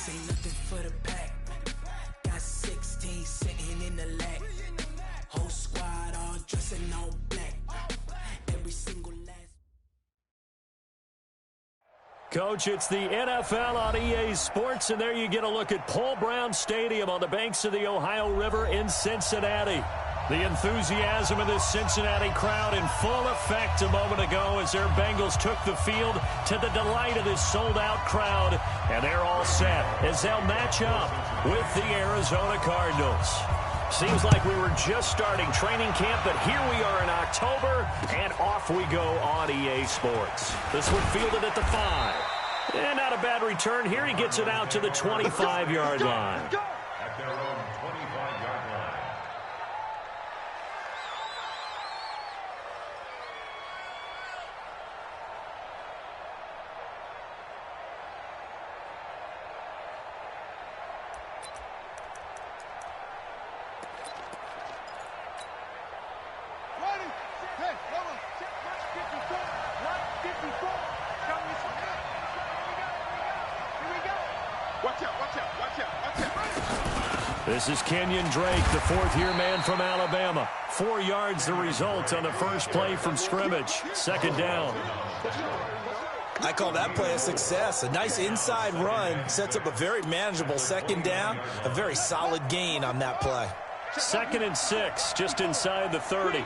This ain't nothing for the pack. Got 16 sitting in the lag. Whole squad all dressing all black. Every single last. Coach, it's the NFL on EA Sports, and there you get a look at Paul Brown Stadium on the banks of the Ohio River in Cincinnati. The enthusiasm of this Cincinnati crowd in full effect a moment ago as their Bengals took the field to the delight of this sold-out crowd. And they're all set as they'll match up with the Arizona Cardinals. Seems like we were just starting training camp, but here we are in October, and off we go on EA Sports. This one fielded at the 5. And not a bad return here. He gets it out to the 25-yard line. At their own 25-yard line. This is Kenyon Drake, the fourth-year man from Alabama. 4 yards the result on the first play from scrimmage. Second down. I call that play a success. A nice inside run sets up a very manageable second down. A very solid gain on that play. 2nd and 6, just inside the 30.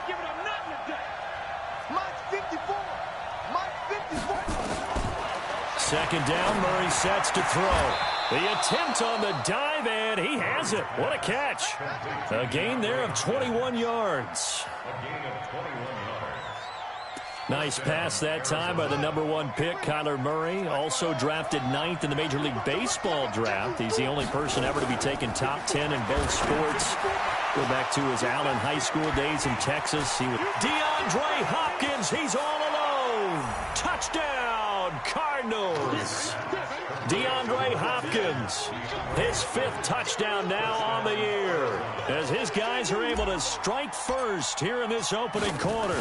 Second down, Murray sets to throw. The attempt on the dive, and he has it. What a catch. A gain there of 21 yards. A gain of 21 yards. Nice pass that time by the #1 pick, Kyler Murray. Also drafted 9th in the Major League Baseball draft. He's the only person ever to be taken top 10 in both sports. Go back to his Allen High School days in Texas. He was DeAndre Hopkins. He's all alone. Touchdown, Cardinals. DeAndre Hopkins, his 5th touchdown now on the year, as his guys are able to strike first here in this opening quarter.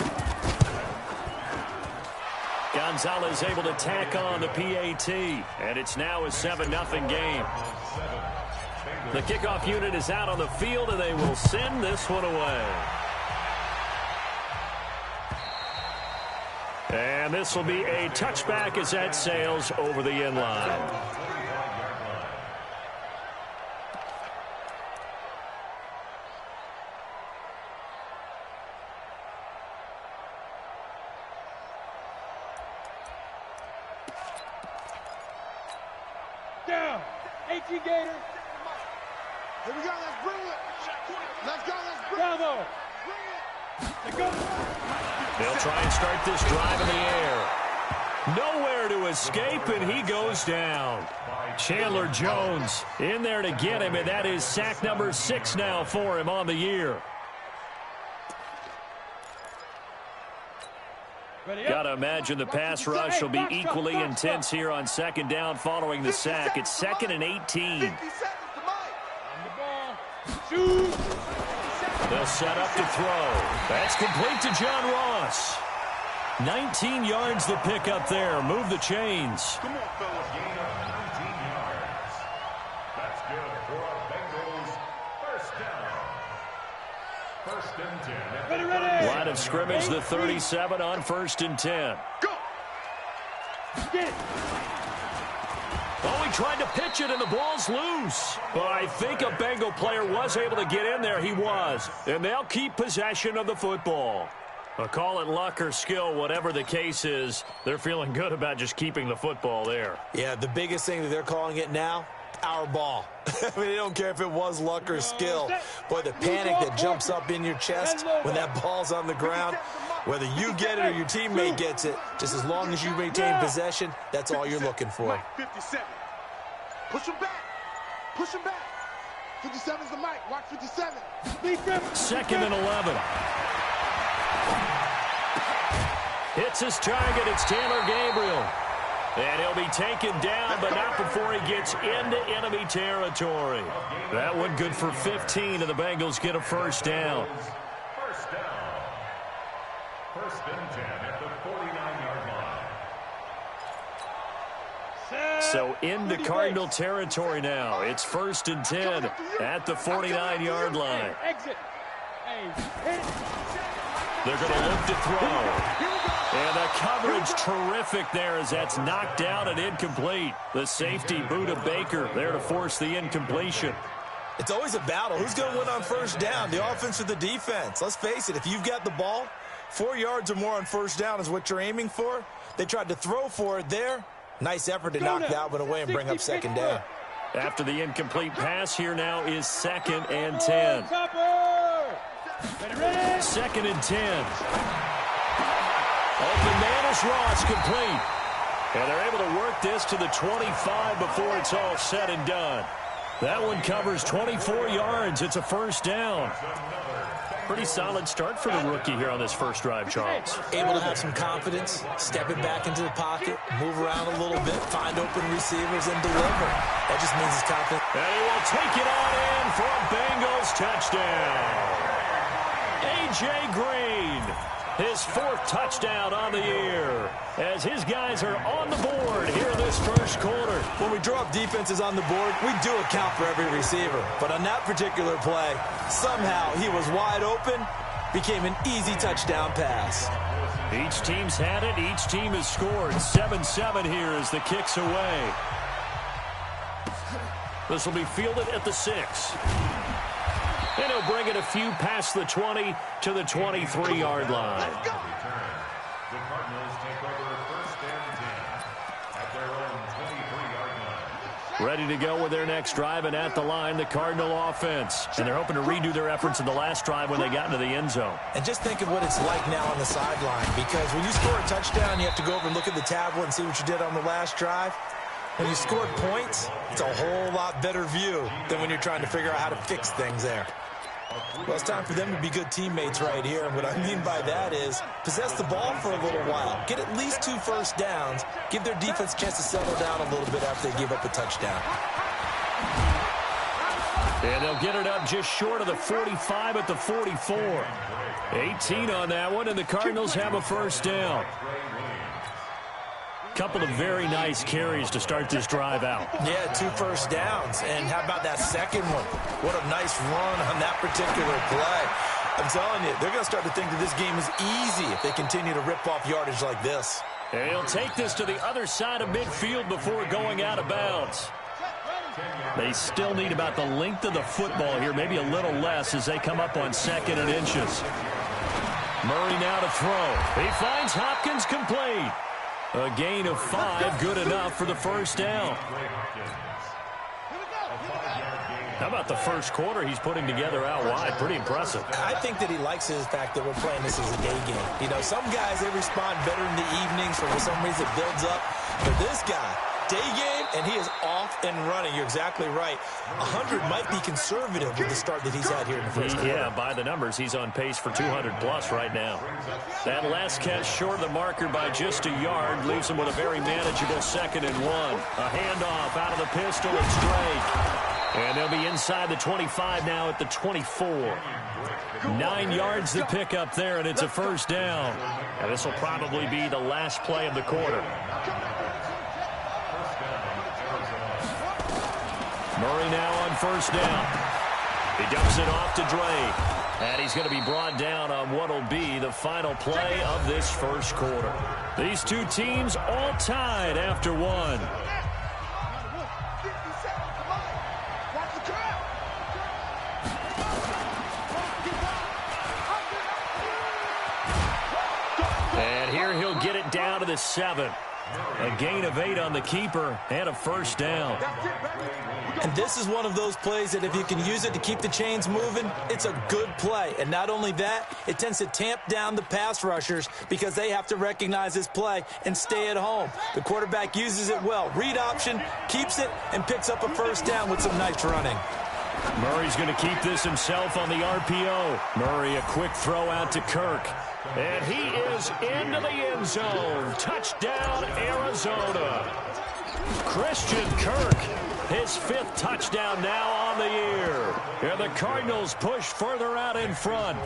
Gonzalez able to tack on the PAT, and it's now a 7-0 game. The kickoff unit is out on the field, and they will send this one away. And this will be a touchback as that sails over the end line. Down. AT Gator. Here we go. Let's bring it. Let's go. Let's bring it. Bravo. Let's go. They'll try and start this drive in the air. Nowhere to escape, and he goes down. Chandler Jones in there to get him, and that is sack number 6 now for him on the year. Got to imagine the pass rush will be equally intense here on second down following the sack. It's 2nd and 18. They'll set up to throw. That's complete to John Ross. 19 yards the pick up there. Move the chains. Come on, fellas. Gain of 19 yards. That's good for our Bengals. First down. 1st and 10. Ready. Line of scrimmage, the 37 on 1st and 10. Go. Get it. Oh, he tried to pitch it, and the ball's loose. But I think a Bengal player was able to get in there. He was. And they'll keep possession of the football. Call it luck or skill, whatever the case is. They're feeling good about just keeping the football there. Yeah, the biggest thing that they're calling it now, our ball. I mean, they don't care if it was luck or skill. Boy, the panic that jumps up in your chest when that ball's on the ground, whether you get it or your teammate gets it, just as long as you retain possession, that's all you're looking for. 57. Push him back. Push him back. 57 is the mic. Watch 57. 2nd and 11. Hits his target. It's Taylor Gabriel. And he'll be taken down, but not before he gets into enemy territory. That one good for 15, and the Bengals get a first down. First down. 1st and 10 at the 49-yard line. So into Cardinal territory now. It's 1st and 10 at the 49-yard line. They're going to look to throw. And the coverage terrific there as that's knocked down and incomplete. The safety, Buda Baker, there to force the incompletion. It's always a battle. Who's going to win on 1st down, the offense or the defense? Let's face it, if you've got the ball, 4 yards or more on 1st down is what you're aiming for. They tried to throw for it there. Nice effort to knock that one away and bring up 2nd down. After the incomplete pass, here now is 2nd and 10. 2nd and 10. Open man is Ross, complete. And they're able to work this to the 25 before it's all said and done. That one covers 24 yards. It's a 1st down. Pretty solid start for the rookie here on this first drive, Charles. Able to have some confidence, step it back into the pocket, move around a little bit, find open receivers, and deliver. That just means he's confident. And he will take it on in for a Bengals touchdown. A.J. Green, his 4th touchdown on the year, as his guys are on the board here in this first quarter. When we draw up defenses on the board, we do account for every receiver. But on that particular play, somehow he was wide open, became an easy touchdown pass. Each team's had it. Each team has scored. 7-7 here as the kick's away. This will be fielded at the 6. And he'll bring it a few past the 20 to the 23-yard line. The Cardinals take over 1st and 10 at their own 23-yard line. Ready to go with their next drive, and at the line, the Cardinal offense. And they're hoping to redo their efforts in the last drive when they got into the end zone. And just think of what it's like now on the sideline, because when you score a touchdown, you have to go over and look at the tablet and see what you did on the last drive. When you scored points, it's a whole lot better view than when you're trying to figure out how to fix things there. Well, it's time for them to be good teammates right here. And what I mean by that is possess the ball for a little while. Get at least 2 1st downs. Give their defense a chance to settle down a little bit after they give up a touchdown. And they'll get it up just short of the 45 at the 44. 18 on that one, and the Cardinals have a 1st down. Couple of very nice carries to start this drive out. Yeah, 2 1st downs. And how about that second one? What a nice run on that particular play. I'm telling you, they're going to start to think that this game is easy if they continue to rip off yardage like this. And he'll take this to the other side of midfield before going out of bounds. They still need about the length of the football here, maybe a little less as they come up on 2nd and inches. Murray now to throw. He finds Hopkins complete. A gain of 5, good enough for the 1st down. How about the first quarter he's putting together out wide? Pretty impressive. I think that he likes the fact that we're playing this as a day game. You know, some guys, they respond better in the evenings, or for some reason it builds up. But this guy, day game, and he is off and running. You're exactly right. 100 might be conservative with the start that he's had here in the first quarter. Yeah, by the numbers, he's on pace for 200-plus right now. That last catch short of the marker by just a yard leaves him with a very manageable 2nd and 1. A handoff out of the pistol. It's Drake. And they'll be inside the 25 now at the 24. 9 yards to pick up there, and it's a 1st down. And this will probably be the last play of the quarter. Murray now on 1st down. He dumps it off to Drake. And he's going to be brought down on what will be the final play of this first quarter. These two teams all tied after 1. And here he'll get it down to the 7. A gain of 8 on the keeper and a 1st down. And this is one of those plays that if you can use it to keep the chains moving, it's a good play. And not only that, it tends to tamp down the pass rushers because they have to recognize this play and stay at home. The quarterback uses it well. Read option, keeps it, and picks up a 1st down with some nice running. Murray's going to keep this himself on the RPO. Murray, a quick throw out to Kirk. And he is into the end zone. Touchdown, Arizona. Christian Kirk, his 5th touchdown now on the year. And the Cardinals push further out in front.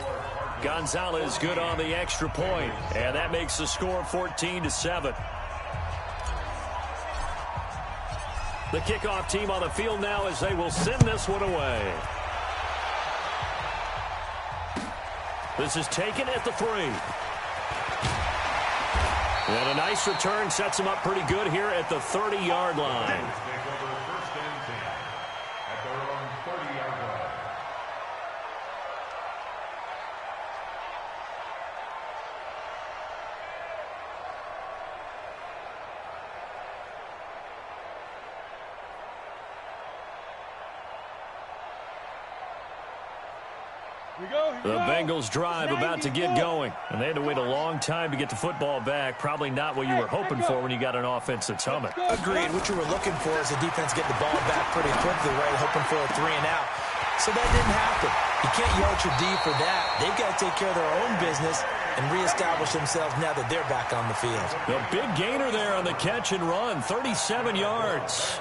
Gonzalez good on the extra point. And that makes the score 14-7. The kickoff team on the field now as they will send this one away. This is taken at the 3. And a nice return sets him up pretty good here at the 30-yard line. The Bengals drive about to get going, and they had to wait a long time to get the football back. Probably not what you were hoping for when you got an offense that's humming. Agreed. What you were looking for is the defense get the ball back pretty quickly, right? Hoping for a 3 and out. So that didn't happen. You can't yell at your D for that. They've got to take care of their own business and reestablish themselves now that they're back on the field. The big gainer there on the catch and run, 37 yards.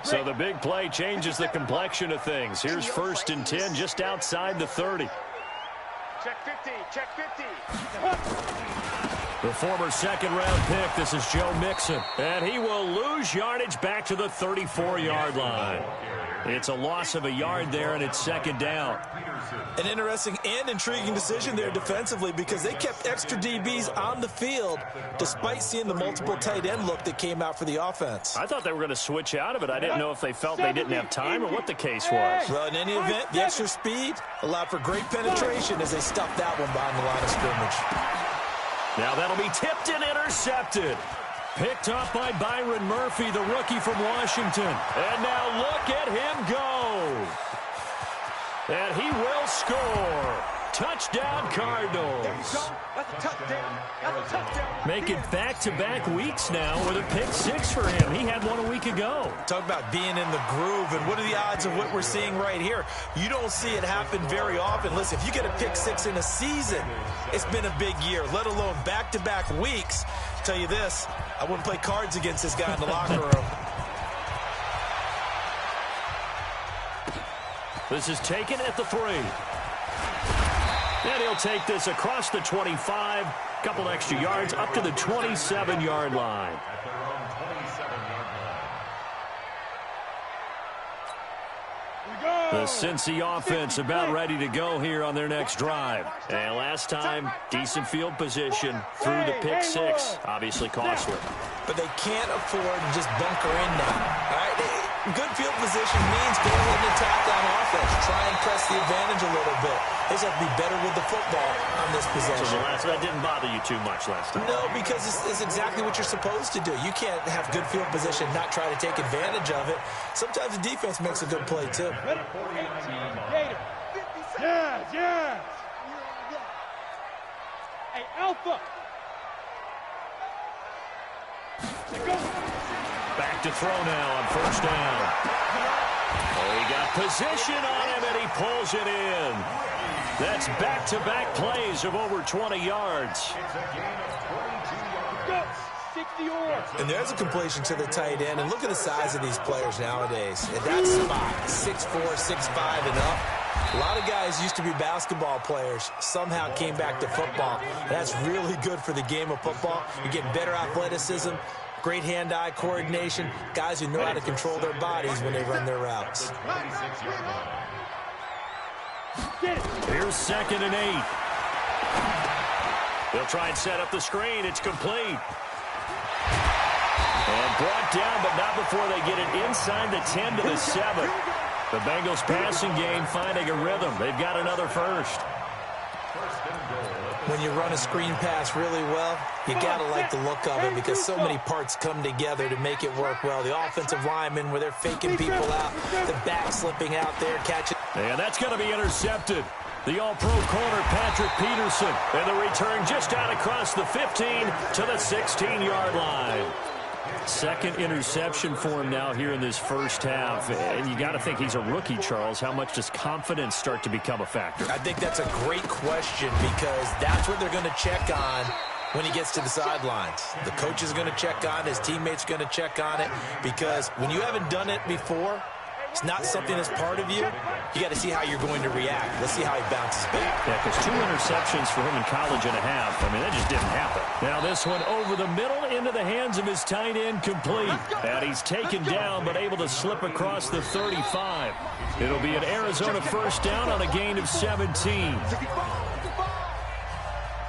So the big play changes the complexion of things. Here's 1st and 10 just outside the 30. Check 50, check 50. The former second-round pick, this is Joe Mixon. And he will lose yardage back to the 34-yard line. It's a loss of a yard there, and it's 2nd down. An interesting and intriguing decision there defensively because they kept extra DBs on the field despite seeing the multiple tight end look that came out for the offense. I thought they were going to switch out of it. I didn't know if they felt they didn't have time or what the case was. Well, in any event, the extra speed allowed for great penetration as they stuffed that one behind the line of scrimmage. Now that'll be tipped and intercepted. Picked up by Byron Murphy, the rookie from Washington. And now look at him go. And he will score. Touchdown, Cardinals. That's a touchdown. That's a touchdown. Make it back-to-back weeks now with a pick 6 for him. He had one a week ago. Talk about being in the groove, and what are the odds of what we're seeing right here? You don't see it happen very often. Listen, if you get a pick 6 in a season, it's been a big year, let alone back-to-back weeks. I'll tell you this, I wouldn't play cards against this guy in the locker room. This is taken at the 3. And he'll take this across the 25, couple extra yards up to the 27-yard line. The Cincy offense about ready to go here on their next drive. And last time, decent field position through the pick 6. Obviously costly. But they can't afford to just bunker in now. All right? Good field position means go ahead and attack on offense. Try and press the advantage a little bit. They just have to be better with the football on this possession. So that didn't bother you too much last time? No, because it's exactly what you're supposed to do. You can't have good field position and not try to take advantage of it. Sometimes the defense makes a good play, too. Yes. Hey, Alpha. Back to throw now on 1st down. Oh, he got position on him, and he pulls it in. That's back-to-back plays of over 20 yards. And there's a completion to the tight end. And look at the size of these players nowadays. At that spot, 6'4", 6'5", and up. A lot of guys used to be basketball players, somehow came back to football. And that's really good for the game of football. You get better athleticism, great hand-eye coordination, guys who know how to control their bodies when they run their routes. Here's 2nd and 8. They'll try and set up the screen. It's complete. And brought down, but not before they get it inside the 10 to the 7. The Bengals passing game finding a rhythm. They've got another first. When you run a screen pass really well, you got to like the look of it because so many parts come together to make it work well. The offensive linemen where they're faking people out, the back slipping out there, catching. And that's going to be intercepted. The all-pro corner, Patrick Peterson. And the return just out across the 15 to the 16-yard line. 2nd interception for him now here in this first half. And you got to think he's a rookie, Charles. How much does confidence start to become a factor? I think that's a great question because that's what they're going to check on when he gets to the sidelines. The coach is going to check on it. His teammates are going to check on it because when you haven't done it before, it's not something that's part of you, you got to see how you're going to react. Let's see how he bounces back. Yeah, because 2 interceptions for him in college and a half. I mean, that just didn't happen. Now this one over the middle into the hands of his tight end, complete. And he's taken down but able to slip across the 35. It'll be an Arizona first down on a gain of 17.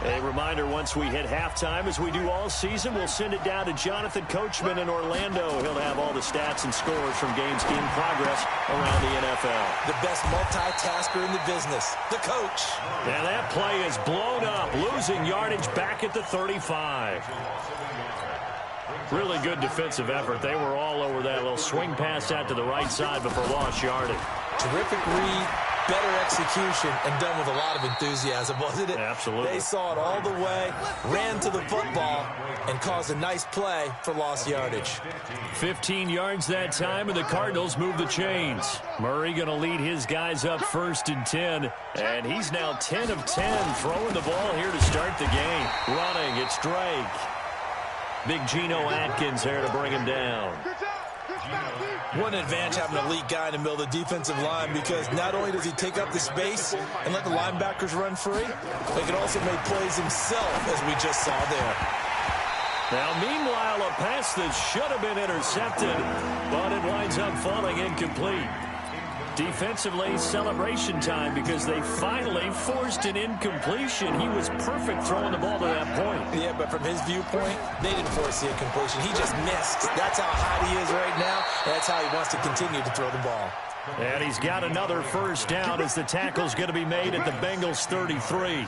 A reminder, once we hit halftime, as we do all season, we'll send it down to Jonathan Coachman in Orlando. He'll have all the stats and scores from games in progress around the NFL. The best multitasker in the business, the coach. And that play is blown up, losing yardage back at the 35. Really good defensive effort. They were all over that little swing pass out to the right side, but for lost yardage. Terrific read, better execution, and done with a lot of enthusiasm, wasn't it? Absolutely. They saw it all the way, ran to the football, and caused a nice play for lost yardage. 15 yards that time, and the Cardinals move the chains. Murray going to lead his guys up 1st and 10, and he's now 10 of 10 throwing the ball here to start the game. Running, it's Drake. Big Geno Atkins there to bring him down. What an advantage having an elite guy in the middle of the defensive line, because not only does he take up the space and let the linebackers run free, but he can also make plays himself, as we just saw there. Now, meanwhile, a pass that should have been intercepted, but it winds up falling incomplete. Defensively, celebration time, because they finally forced an incompletion. He was perfect throwing the ball to that point. Yeah, but from his viewpoint, they didn't force the incompletion. He just missed. That's how hot he is right now, and that's how he wants to continue to throw the ball. And he's got another first down as the tackle's going to be made at the Bengals' 33.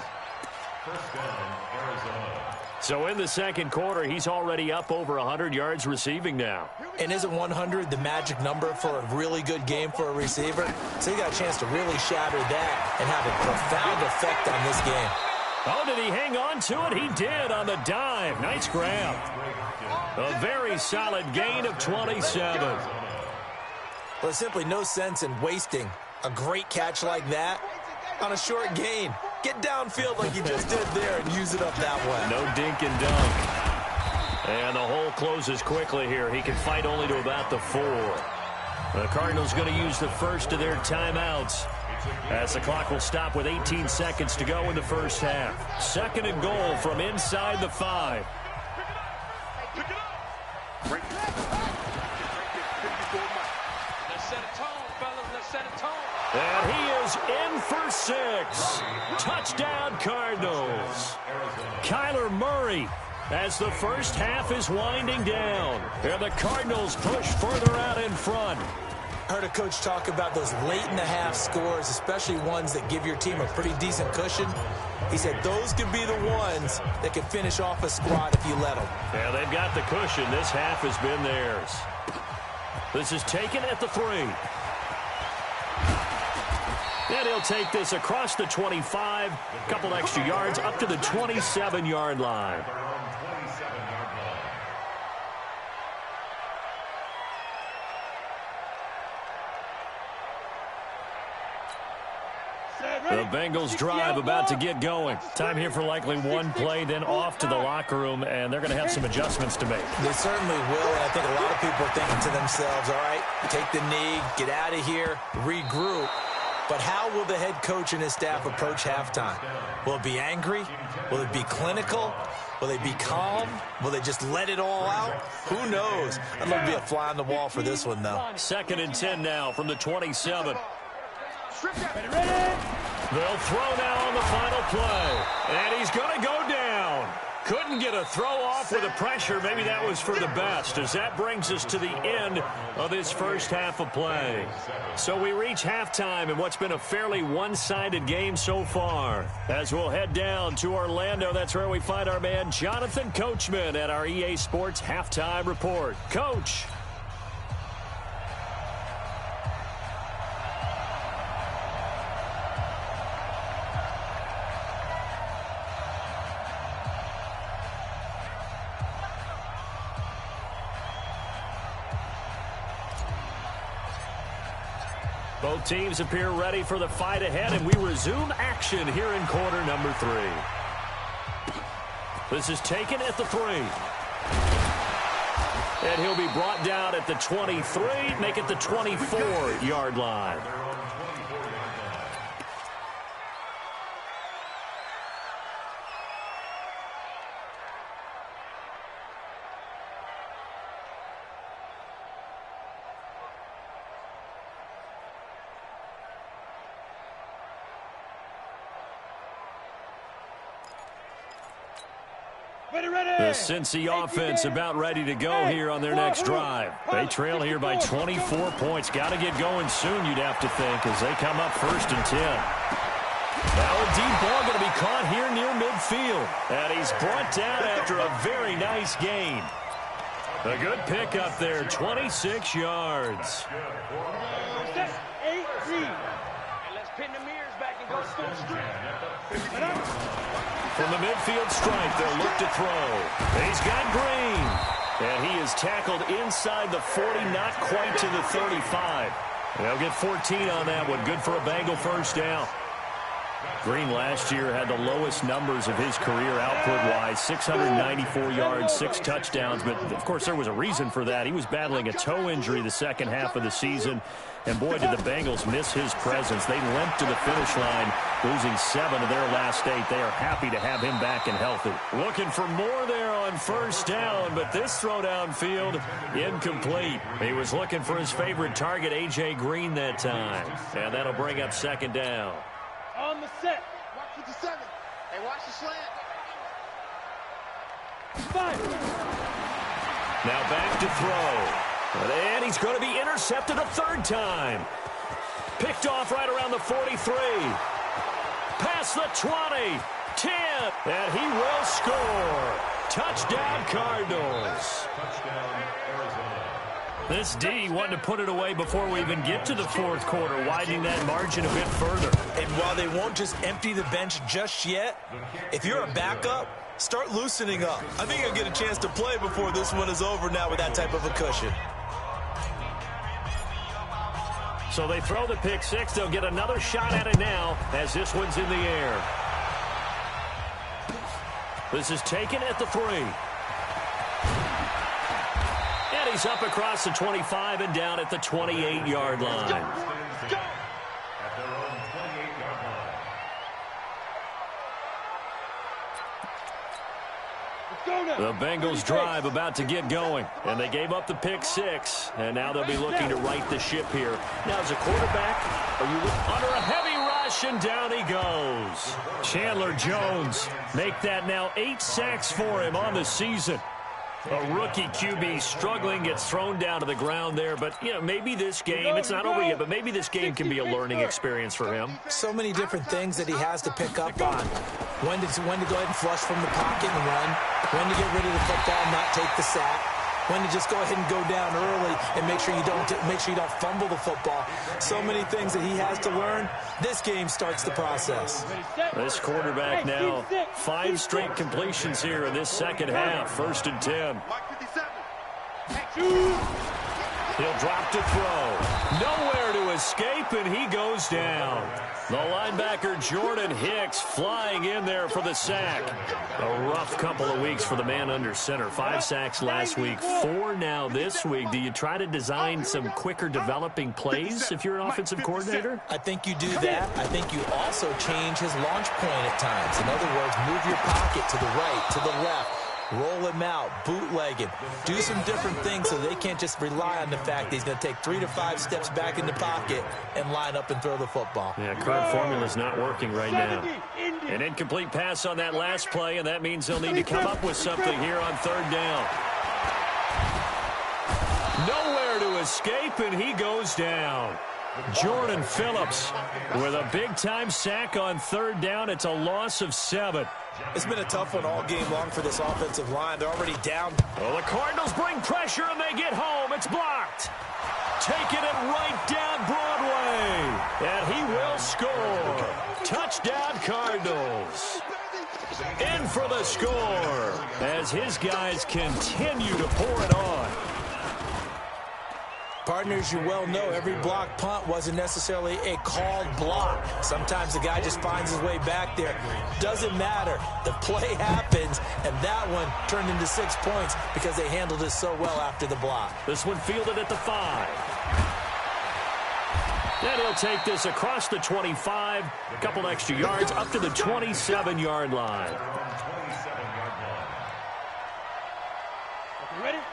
So in the second quarter, he's already up over 100 yards receiving now. And isn't 100 the magic number for a really good game for a receiver? So he got a chance to really shatter that and have a profound effect on this game. Oh, did he hang on to it? He did on the dive. Nice grab. A very solid gain of 27. Well, there's simply no sense in wasting a great catch like that on a short gain. Get downfield like you just did there and use it up that way. No dink and dunk. And the hole closes quickly here. He can fight only to about the 4. The Cardinals going to use the first of their timeouts, as the clock will stop with 18 seconds to go in the first half. 2nd and goal from inside the 5. Let's set a tone, fellas. Let's set a tone. And he is in for 6. Touchdown, Cardinals. Kyler Murray, as the first half is winding down. And the Cardinals push further out in front. I heard a coach talk about those late-in-the-half scores, especially ones that give your team a pretty decent cushion. He said those could be the ones that can finish off a squad if you let them. Yeah, they've got the cushion. This half has been theirs. This is taken at the 3. And he'll take this across the 25, a couple extra yards, up to the 27-yard line. The Bengals drive about to get going. Time here for likely one play, then off to the locker room, and they're going to have some adjustments to make. They certainly will, and I think a lot of people are thinking to themselves, all right, take the knee, get out of here, regroup. But how will the head coach and his staff approach halftime? Will it be angry? Will it be clinical? Will they be calm? Will they just let it all out? Who knows? I'd love to be a fly on the wall for this one, though. 2nd and 10 now from the 27. They'll throw now on the final play. And he's going to go down. Couldn't get a throw off with the pressure. Maybe that was for the best, as that brings us to the end of this first half of play. So we reach halftime in what's been a fairly one-sided game so far. As we'll head down to Orlando, that's where we find our man Jonathan Coachman at our EA Sports Halftime Report. Coach. Both teams appear ready for the fight ahead, and we resume action here in quarter number 3. This is taken at the 3. And he'll be brought down at the 23, make it the 24-yard line. The Cincy offense about ready to go here on their next drive. They trail here by 24 points. Got to get going soon, you'd have to think, as they come up 1st and 10. Now a deep ball going to be caught here near midfield. And he's brought down after a very nice gain. A good pickup there, 26 yards. Set, 8, read. And let's pin the mirrors back and go full strength. From the midfield stripe, they'll look to throw. He's got Green. And he is tackled inside the 40, not quite to the 35. They'll get 14 on that one. Good for a Bengal first down. Green last year had the lowest numbers of his career output-wise, 694 yards, 6 touchdowns. But, of course, there was a reason for that. He was battling a toe injury the second half of the season. And, boy, did the Bengals miss his presence. They limped to the finish line, losing 7 of their last 8. They are happy to have him back and healthy. Looking for more there on first down, but this throw downfield, incomplete. He was looking for his favorite target, A.J. Green, that time. And that'll bring up 2nd down. On the set. Watch 57. Hey, watch the slant. 5. Now back to throw. And he's going to be intercepted a 3rd time. Picked off right around the 43. Past the 20. 10. And he will score. Touchdown, Cardinals. Touchdown, Arizona. This D wanted to put it away before we even get to the 4th quarter, widening that margin a bit further. And while they won't just empty the bench just yet, if you're a backup, start loosening up. I think you'll get a chance to play before this one is over now with that type of a cushion. So they throw the pick 6. They'll get another shot at it now as this one's in the air. This is taken at the 3. And he's up across the 25 and down at the 28-yard line. At their own 28-yard line. The Bengals drive about to get going, and they gave up the pick 6, and now they'll be looking to right the ship here. Now, as a quarterback, are you under a heavy rush, and down he goes. Chandler Jones make that now 8 sacks for him on the season. A rookie QB struggling, gets thrown down to the ground there. But, you know, maybe this game, it's not over yet, but maybe this game can be a learning experience for him. So many different things that he has to pick up on. When to go ahead and flush from the pocket and run. When to get rid of the football and not take the sack. When to just go ahead and go down early and make sure you don't fumble the football. So many things that he has to learn. This game starts the process. This quarterback now 5 straight completions here in this second half. 1st and 10. He'll drop to throw. Nowhere to escape, and he goes down. The linebacker Jordan Hicks flying in there for the sack. A rough couple of weeks for the man under center. 5 sacks last week, 4 now this week. Do you try to design some quicker developing plays if you're an offensive coordinator? I think you do that. I think you also change his launch point at times. In other words, move your pocket to the right, to the left. Roll him out, bootleg him. Do some different things so they can't just rely on the fact that he's going to take 3 to 5 steps back in the pocket and line up and throw the football. Yeah, current formula's not working right now. An incomplete pass on that last play, and that means they'll need to come up with something here on 3rd down. Nowhere to escape, and he goes down. Jordan Phillips with a big-time sack on 3rd down. It's a loss of 7. It's been a tough one all game long for this offensive line. They're already down. Well, the Cardinals bring pressure, and they get home. It's blocked. Taking it right down Broadway. And he will score. Touchdown, Cardinals. In for the score as his guys continue to pour it on. Partners, you well know every blocked punt wasn't necessarily a called block. Sometimes the guy just finds his way back there. Doesn't matter. The play happens, and that one turned into 6 points because they handled it so well after the block. This one fielded at the 5. Then he'll take this across the 25, a couple extra yards, up to the 27-yard line.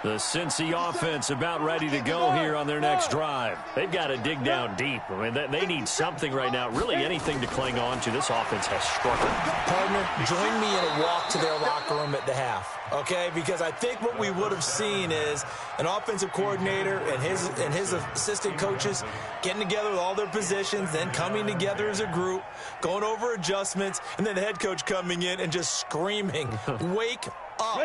The Cincy offense about ready to go here on their next drive. They've got to dig down deep. I mean, they need something right now, really anything to cling on to. This offense has struggled. Partner, join me in a walk to their locker room at the half, okay? Because I think what we would have seen is an offensive coordinator and his assistant coaches getting together with all their positions, then coming together as a group, going over adjustments, and then the head coach coming in and just screaming, wake up.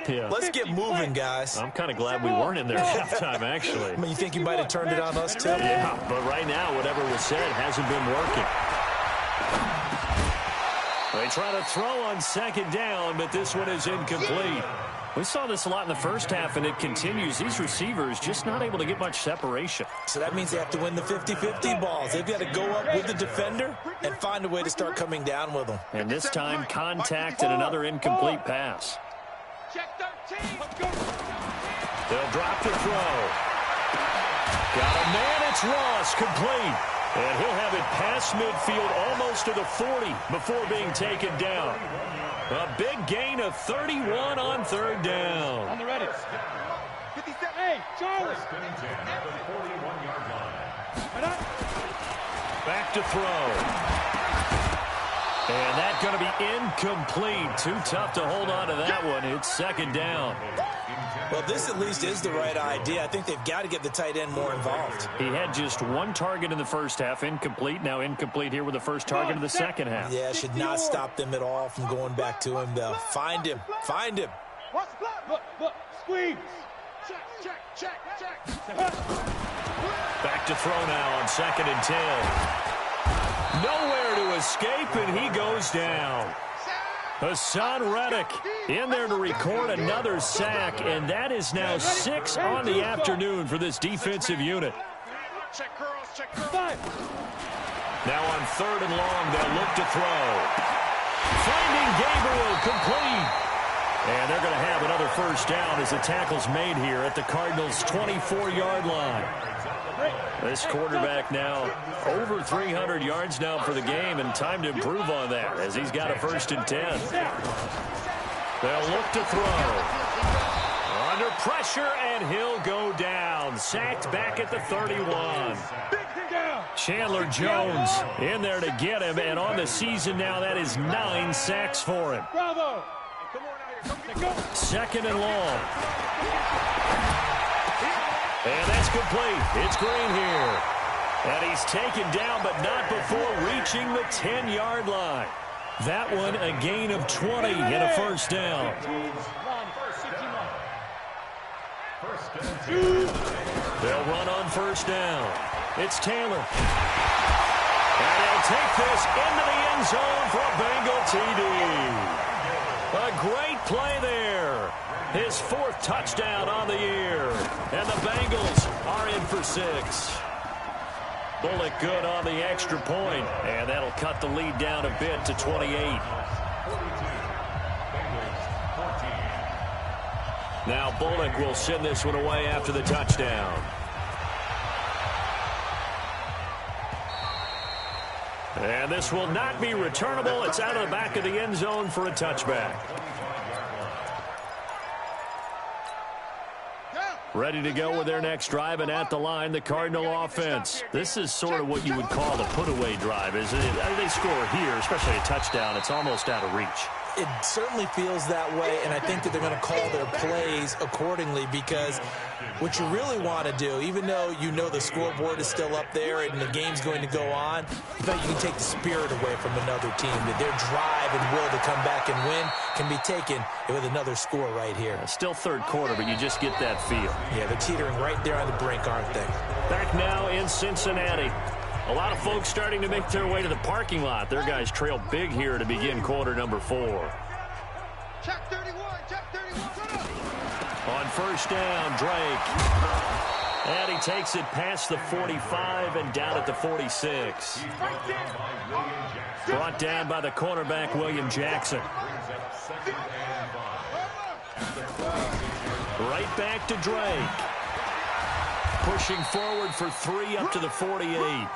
Yeah. Let's get moving, guys. I'm kind of glad we weren't in there at halftime, actually. I mean, you think you might have turned it on us, too? Yeah, but right now, whatever was said hasn't been working. They try to throw on second down, but this one is incomplete. We saw this a lot in the first half, and it continues. These receivers just not able to get much separation. So that means they have to win the 50-50 balls. They've got to go up with the defender and find a way to start coming down with them. And this time, contact and another incomplete pass. Check 13. Let's go. They'll drop to throw. Got a man, it's Ross, complete. And he'll have it past midfield almost to the 40 before being taken down. A big gain of 31 on third down. On the ready. 57. Hey, Charlie. Back to throw. And that's going to be incomplete. Too tough to hold on to that one. It's second down. Well, this at least is the right idea. I think they've got to get the tight end more involved. He had just one target in the first half, incomplete. Now incomplete here with the first target of the second half. Yeah, should not stop them at all from going back to him, though. Find him. Find him. Look, squeeze. Check. Back to throw now on 2nd and 10. Nowhere to escape, and he goes down. Hassan Reddick in there to record another sack, and that is now 6 on the afternoon for this defensive unit. Check girls. Now on 3rd and long, they'll look to throw. Finding Gabriel, complete. And they're going to have another first down as the tackle's made here at the Cardinals' 24-yard line. This quarterback now over 300 yards now for the game, and time to improve on that as he's got a 1st and 10. They'll look to throw. Under pressure, and he'll go down. Sacked back at the 31. Chandler Jones in there to get him, and on the season now, that is 9 sacks for him. Bravo. 2nd and long. And that's complete. It's Green here. And he's taken down, but not before reaching the 10-yard line. That one a gain of 20 and a first down. They'll run on first down. It's Taylor. And he'll take this into the end zone for a Bengal TD. A great play there. His 4th touchdown on the year. And the Bengals are in for 6. Bullock good on the extra point. And that'll cut the lead down a bit to 28. Now Bullock will send this one away after the touchdown. And this will not be returnable. It's out of the back of the end zone for a touchback. Ready to go with their next drive, and at the line, the Cardinal offense. This is sort of what you would call the put-away drive, isn't it? They score here, especially a touchdown. It's almost out of reach. It certainly feels that way, and I think that they're going to call their plays accordingly, because what you really want to do, even though you know the scoreboard is still up there and the game's going to go on, you thought you can take the spirit away from another team, that their drive and will to come back and win can be taken with another score right here. Still 3rd quarter, but you just get that feel. Yeah, they're teetering right there on the brink, aren't they? Back now in Cincinnati. A lot of folks starting to make their way to the parking lot. Their guys trail big here to begin quarter number 4. Check 31. On first down, Drake. And he takes it past the 45 and down at the 46. Brought down by the cornerback, William Jackson. Right back to Drake. Pushing forward for 3 up to the 48.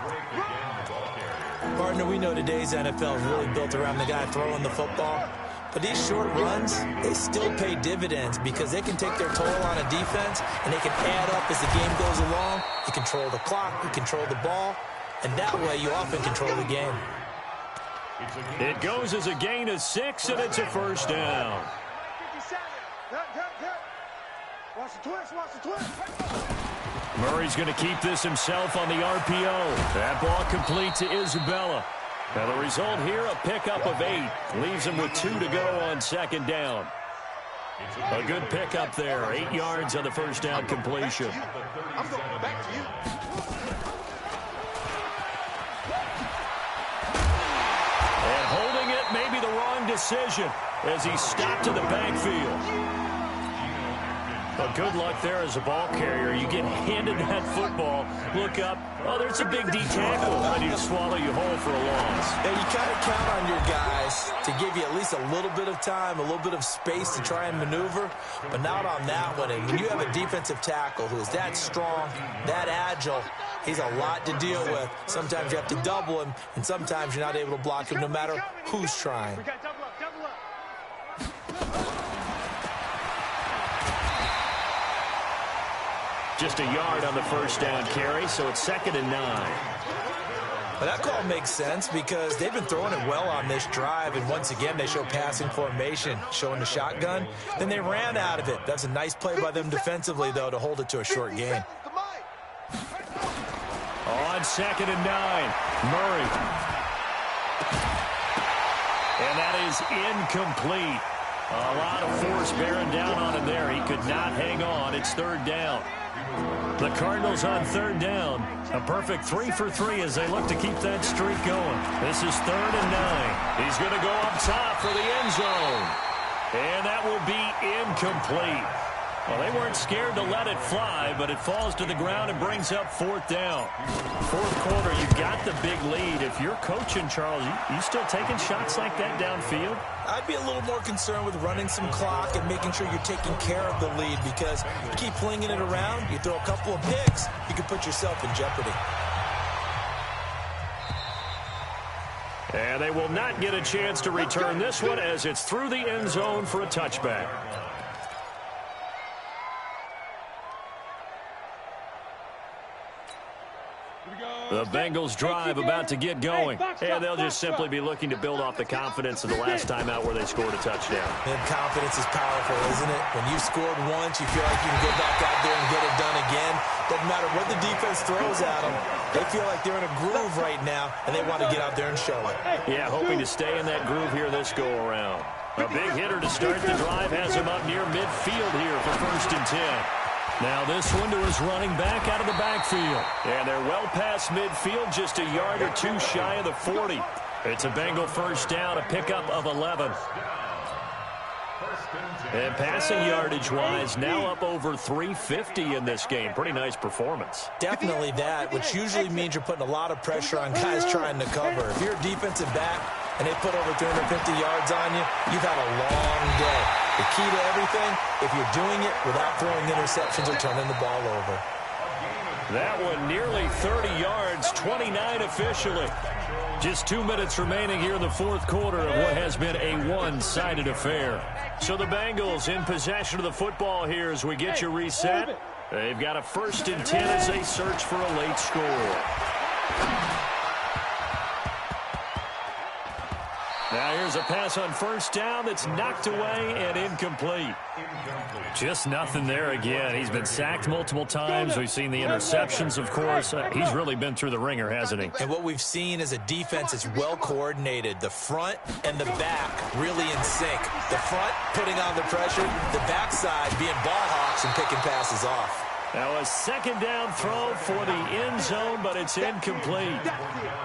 Partner, we know today's NFL is really built around the guy throwing the football. But these short runs, they still pay dividends because they can take their toll on a defense and they can add up as the game goes along. You control the clock, you control the ball, and that way you often control the game. It goes as a gain of 6, and it's a first down. Murray's going to keep this himself on the RPO. That ball complete to Isabella. Now the result here, a pickup of 8. Leaves him with 2 to go on second down. A good pickup there. 8 yards on the first down completion. I'm going back to you. And holding it may be the wrong decision as he stopped in the backfield. But good luck there as a ball carrier. You get handed that football, look up, oh, there's a big D tackle, and you swallow you whole for a loss. Yeah, you kind of count on your guys to give you at least a little bit of time, a little bit of space to try and maneuver, but not on that one. And when you have a defensive tackle who is that strong, that agile, he's a lot to deal with. Sometimes you have to double him, and sometimes you're not able to block him no matter who's trying. We got double up, double up. Just a yard on the first down carry, so it's 2nd and 9. But that call makes sense because they've been throwing it well on this drive, and once again they show passing formation, showing the shotgun. Then they ran out of it. That's a nice play by them defensively, though, to hold it to a short gain. On 2nd and 9, Murray. And that is incomplete. A lot of force bearing down on him there. He could not hang on. It's 3rd down. The Cardinals on 3rd down. A perfect 3 for 3 as they look to keep that streak going. This is 3rd and 9. He's going to go up top for the end zone. And that will be incomplete. Well, they weren't scared to let it fly, but it falls to the ground and brings up 4th down. 4th quarter, you got the big lead. If you're coaching, Charles, you still taking shots like that downfield? I'd be a little more concerned with running some clock and making sure you're taking care of the lead because you keep flinging it around, you throw a couple of picks, you can put yourself in jeopardy. And they will not get a chance to return this one as it's through the end zone for a touchback. The Bengals drive about to get going, and they'll just simply be looking to build off the confidence of the last time out where they scored a touchdown. And confidence is powerful, isn't it? When you scored once, you feel like you can go back out there and get it done again. Doesn't matter what the defense throws at them. They feel like they're in a groove right now, and they want to get out there and show it. Yeah, hoping to stay in that groove here this go-around. A big hitter to start the drive has him up near midfield here for 1st and 10. Now this one to his running back out of the backfield. And they're well past midfield, just a yard or 2 shy of the 40. It's a Bengal first down, a pickup of 11. And passing yardage-wise, now up over 350 in this game. Pretty nice performance. Definitely that, which usually means you're putting a lot of pressure on guys trying to cover. If you're a defensive back and they put over 350 yards on you, you've had a long day. The key to everything, if you're doing it without throwing interceptions or turning the ball over. That one nearly 30 yards, 29 officially. Just 2 minutes remaining here in the 4th quarter of what has been a one-sided affair. So the Bengals in possession of the football here as we get you reset. They've got a 1st and 10 as they search for a late score. Now here's a pass on 1st down that's knocked away and incomplete. Just nothing there again. He's been sacked multiple times. We've seen the interceptions, of course. He's really been through the ringer, hasn't he? And what we've seen is a defense that's well coordinated. The front and the back really in sync. The front putting on the pressure, the backside being ball hawks and picking passes off. Now a second down throw for the end zone, but it's incomplete.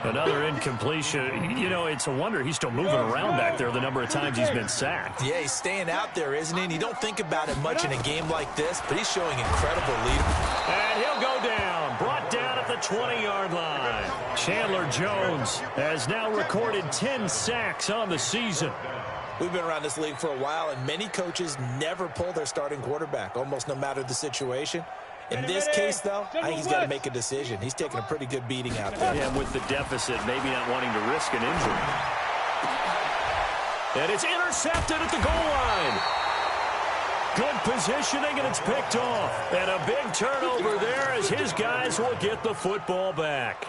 Another incompletion. You know, it's a wonder he's still moving around back there the number of times he's been sacked. Yeah, he's staying out there, isn't he? And you don't think about it much in a game like this, but he's showing incredible leadership. And he'll go down. Brought down at the 20-yard line. Chandler Jones has now recorded 10 sacks on the season. We've been around this league for a while, and many coaches never pull their starting quarterback, almost no matter the situation. In this case, though, I think he's got to make a decision. He's taking a pretty good beating out there. Yeah, with the deficit, maybe not wanting to risk an injury. And it's intercepted at the goal line. Good positioning, and it's picked off. And a big turnover there as his guys will get the football back.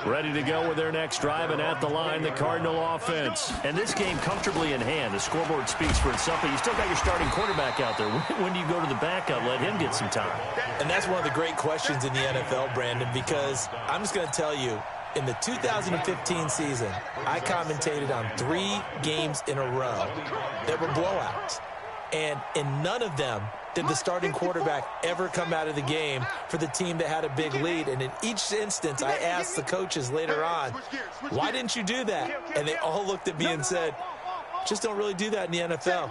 Ready to go with their next drive, and at the line, the Cardinal offense. And this game comfortably in hand. The scoreboard speaks for itself, but you still got your starting quarterback out there. When do you go to the backup? Let him get some time. And that's one of the great questions in the NFL, Brandon, because I'm just going to tell you, in the 2015 season, I commentated on 3 games in a row that were blowouts. And in none of them did the starting quarterback ever come out of the game for the team that had a big lead. And in each instance, I asked the coaches later on, why didn't you do that? And they all looked at me and said, just don't really do that in the NFL.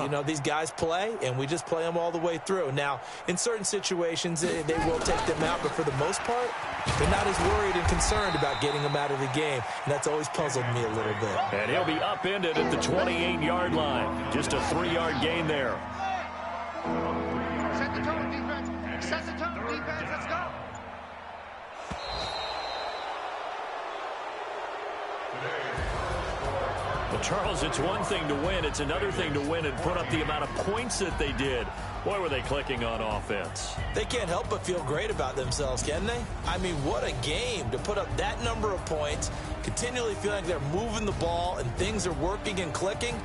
You know, these guys play, and we just play them all the way through. Now, in certain situations, they will take them out, but for the most part, they're not as worried and concerned about getting them out of the game, and that's always puzzled me a little bit. And he'll be upended at the 28-yard line. Just a 3-yard gain there. Set the tone, defense. Set the tone, defense. Let's go. Well, Charles, it's one thing to win. It's another thing to win and put up the amount of points that they did. Boy, were they clicking on offense. They can't help but feel great about themselves, can they? I mean, what a game to put up that number of points, continually feeling like they're moving the ball and things are working and clicking.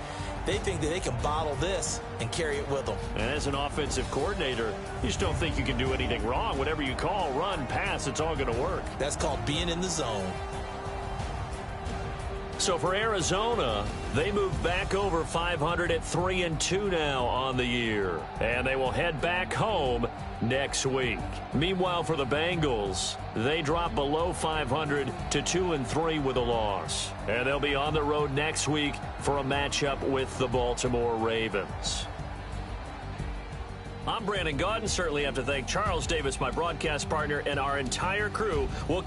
They think that they can bottle this and carry it with them. And as an offensive coordinator, you just don't think you can do anything wrong. Whatever you call, run, pass, it's all going to work. That's called being in the zone. So for Arizona, they move back over 500 at 3-2 now on the year. And they will head back home next week. Meanwhile, for the Bengals, they drop below 500 to 2-3 with a loss. And they'll be on the road next week for a matchup with the Baltimore Ravens. I'm Brandon Gaudin. Certainly have to thank Charles Davis, my broadcast partner, and our entire crew. We'll